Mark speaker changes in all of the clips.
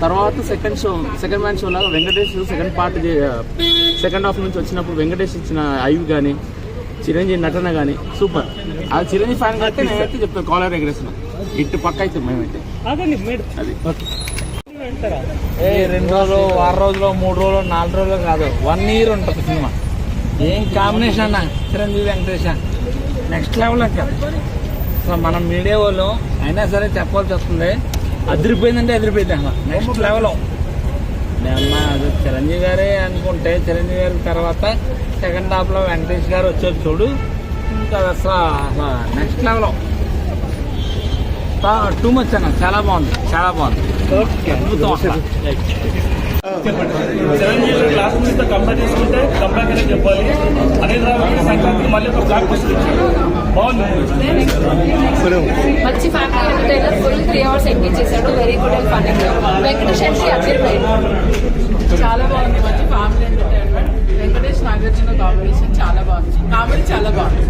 Speaker 1: తర్వాత second man show లాగా Venkatesh second half నుంచి వచ్చినప్పుడు వెంకటేష్ ఇచ్చిన ఐవ్ కానీ చిరంజీవి నటన కానీ సూపర్. అది చిరంజీవి ఫ్యాన్ కాబట్టి నేనైతే చెప్తాను కాలర్ ఎగ్రెషన్ ఇటు పక్క అయితే మేమైతే అది
Speaker 2: 2 రోజులు 6 రోజులు 3 రోజులు 4 రోజులు కాదు 1 year ఉంటుంది సినిమా. ఏం కాంబినేషన్ అన్న చిరంజీవి వెంకటేష్ నెక్స్ట్ లెవెల్ అంటారు. సో మనం మీడియా వాళ్ళు అయినా సరే చెప్పాల్సి వస్తుంది. అదిరిపోయిందంటే అదిరిపోయింది అసలు నెక్స్ట్ లెవెల్. అది చిరంజీవి గారే అనుకుంటే చిరంజీవి గారి తర్వాత సెకండ్ హాఫ్లో వెంకటేష్ గారు వచ్చారు చూడు, ఇంకా అసలు నెక్స్ట్ లెవెల్. టూ మచ్ అన్న, చాలా బాగుంది. అద్భుతం.
Speaker 3: చిరంజీవి క్లాస్ నుంచి కంపేర్ చేసుకుంటే కంపేర్ అనే చెప్పాలి. అనిల్ రావిపూడి సంక్రాంతికి మళ్ళీ ఒక బ్లాక్ బస్టర్ ఇచ్చాడు. బాగుంది.
Speaker 4: మంచి family entertainer. Full 3 hours engage చేశాడు. Very good and fun. Venkatesh entry అదిరిపోయింది.
Speaker 5: చాలా బాగుంది. మంచి family entertainment. Venkatesh Nagarjuna combination చాలా బాగుంది. కామెడీ చాలా బాగుంది.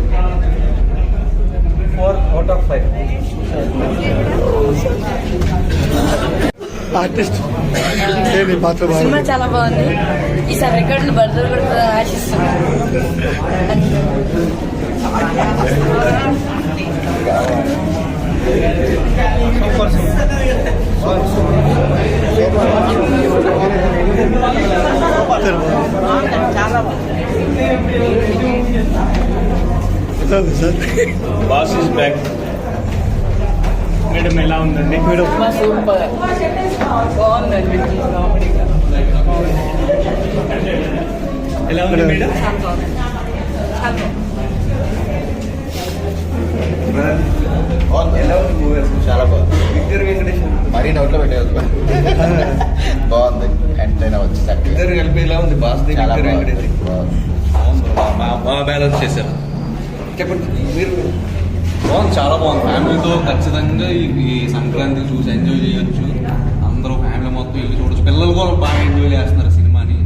Speaker 3: 4 out of 5.
Speaker 4: సినిమా చాలా బాగుంది. ఈసారి రికార్డులు బర్దర్ కూడా ఆశిస్తున్నాను.
Speaker 3: Boss is back. మేడం ఎలా ఉందండి?
Speaker 5: సూపర్ బాగుందండి.
Speaker 3: ఎలా ఉంది మేడం?
Speaker 6: ఎలా ఉంది మూవీ? చాలా బాగుంది. ఇద్దరు వెంకటేష్ మరీ డౌట్లో పెట్టేది బాగుంది. ఎంటైనా వచ్చి ఇద్దరు కలిపి ఎలా ఉంది? బాస్ వెంకటేష్ బాగా బ్యాలెన్స్ చేశారు. చెప్పండి మీరు.
Speaker 7: బాగుంది, చాలా బాగుంది. ఫ్యామిలీతో ఖచ్చితంగా ఈ సంక్రాంతికి చూసి ఎంజాయ్ చేయొచ్చు. అందరూ ఫ్యామిలీ మొత్తం వెళ్ళి చూడొచ్చు. పిల్లలు కూడా బాగా ఎంజాయ్ చేస్తున్నారు సినిమాని.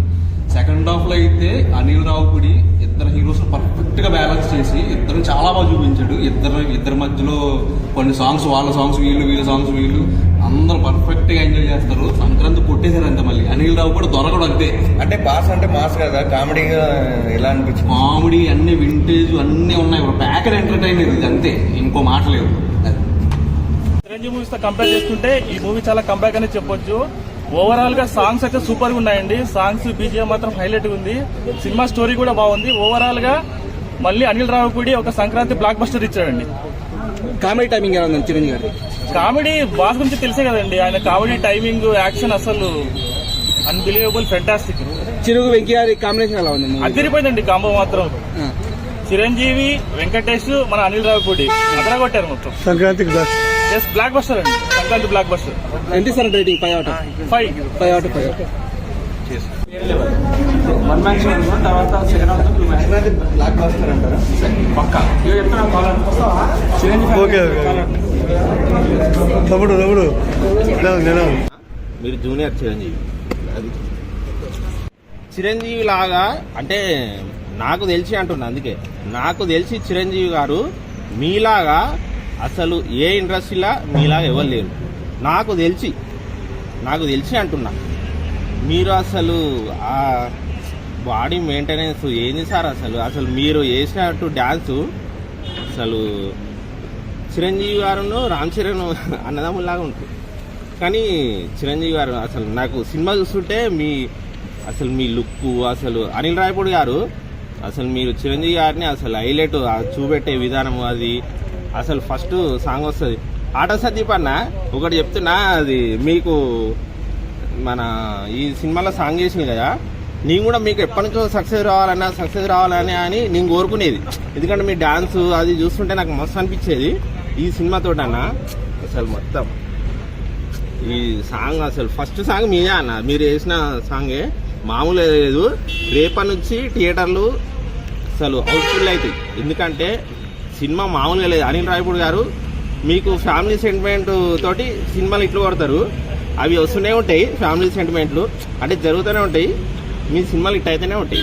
Speaker 7: సెకండ్ హాఫ్లో అయితే అనిల్ రావిపూడి ఇద్దరు హీరోస్ పర్ఫెక్ట్గా బ్యాలెన్స్ చేసి ఇద్దరు చాలా బాగా చూపించాడు. ఇద్దరి మధ్యలో కొన్ని సాంగ్స్, వాళ్ళ సాంగ్స్ వీళ్ళ సాంగ్స్ వీళ్ళు, అందరూ పర్ఫెక్ట్గా ఎంజాయ్ చేస్తారు. సంక్రాంతి కొట్టేశారు అంతే. మళ్ళీ అనిల్ రావిపూడి దొరకడు అంతే.
Speaker 6: అంటే బాస్ అంటే మాస్ కదా, కామెడీగా ఎలా అనిపించింది?
Speaker 7: కామెడీ అన్ని వింటేజ్ అన్నీ ఉన్నాయి. ప్యాకెడ్ ఎంటర్టైనర్ ఇది అంతే, ఇంకో మాట లేదు.
Speaker 3: చిరంజీవి మూవీస్ తో కంపేర్ చేసుకుంటే ఈ మూవీ చాలా కంబ్యాక్ అని చెప్పొచ్చు. ఓవరాల్ గా సాంగ్స్ అయితే సూపర్ గా ఉన్నాయండి. సాంగ్స్ బీజిఎం మాత్రం హైలైట్ ఉంది. సినిమా స్టోరీ కూడా బాగుంది. ఓవరాల్ గా మళ్ళీ అనిల్ రావిపూడి ఒక సంక్రాంతి బ్లాక్ బస్టర్ ఇచ్చాడండి.
Speaker 1: కామెడీ టైమింగ్ ఎలా ఉంది చిరంజీవి గారు?
Speaker 3: కామెడీ బాస్ గురించి తెలిసే కదండి. ఆయన కామెడీ టైమింగ్, యాక్షన్ అసలు అన్బిలీవబుల్, ఫెంటాస్టిక్.
Speaker 1: చిరుగు వెంకీ గారి కాంబినేషన్ ఎలా ఉంది?
Speaker 3: అదిరిపోయిందండి కాంబో మాత్రం. చిరంజీవి, వెంకటేష్, మన అనిల్ రావిపూడి అదర కొట్టారు మొత్తం.
Speaker 1: సంక్రాంతికి
Speaker 3: జస్ట్ బ్లాక్ బస్టర్ అండి. Sankranti blockbuster.
Speaker 1: ఎంత sir rating? 5 out of 5.
Speaker 2: One man show తర్వాత సెకండ్ హాఫ్
Speaker 6: బ్లాక్ బాస్టర్ అంటారా?
Speaker 2: పక్కా
Speaker 8: మీరు జూనియర్ చిరంజీవి. అది చిరంజీవి లాగా అంటే నాకు తెలిసి అంటున్నా. అందుకే నాకు తెలిసి చిరంజీవి గారు మీలాగా అసలు ఏ ఇండస్ట్రీలా మీలాగా ఎవరు లేరు. నాకు తెలిసి అంటున్నా. మీరు అసలు ఆ బాడీ మెయింటెనెన్స్ ఏంది సార్? అసలు మీరు వేసినట్టు డ్యాన్సు అసలు చిరంజీవి గారును రామ్ చరణ్ అన్నదమ్ములాగా ఉంటుంది. కానీ చిరంజీవి గారు అసలు నాకు సినిమా చూస్తుంటే మీ లుక్, అసలు అనిల్ రావిపూడి గారు అసలు మీరు చిరంజీవి గారిని అసలు హైలైట్ చూపెట్టే విధానం, అది అసలు ఫస్ట్ సాంగ్ వస్తుంది ఆట సదీప్ అన్న. ఒకటి చెప్తున్నా, అది మీకు మన ఈ సినిమాలో సాంగ్ చేసింది కదా, నేను కూడా మీకు ఎప్పటి నుంచో సక్సెస్ రావాలని అని నేను కోరుకునేది. ఎందుకంటే మీ డాన్స్ అది చూస్తుంటే నాకు మస్తు అనిపించేది. ఈ సినిమాతో అన్న అసలు మొత్తం ఈ సాంగ్ అసలు ఫస్ట్ సాంగ్ మీదే అన్న. మీరు వేసిన సాంగే మామూలు లేదు. రేపటి నుంచి థియేటర్లు అసలు హౌస్ఫుల్ అవుతాయి. ఎందుకంటే సినిమా మామూలుగా లేదు. అనిల్ రావిపూడి గారు మీకు ఫ్యామిలీ సెంటిమెంట్ తోటి సినిమాలు ఇట్లు కొడతారు. అవి వస్తూనే ఉంటాయి ఫ్యామిలీ సెంటిమెంట్లు, అంటే జరుగుతూనే ఉంటాయి. మీ సినిమాలు ఇట్ అయితేనే ఉంటాయి.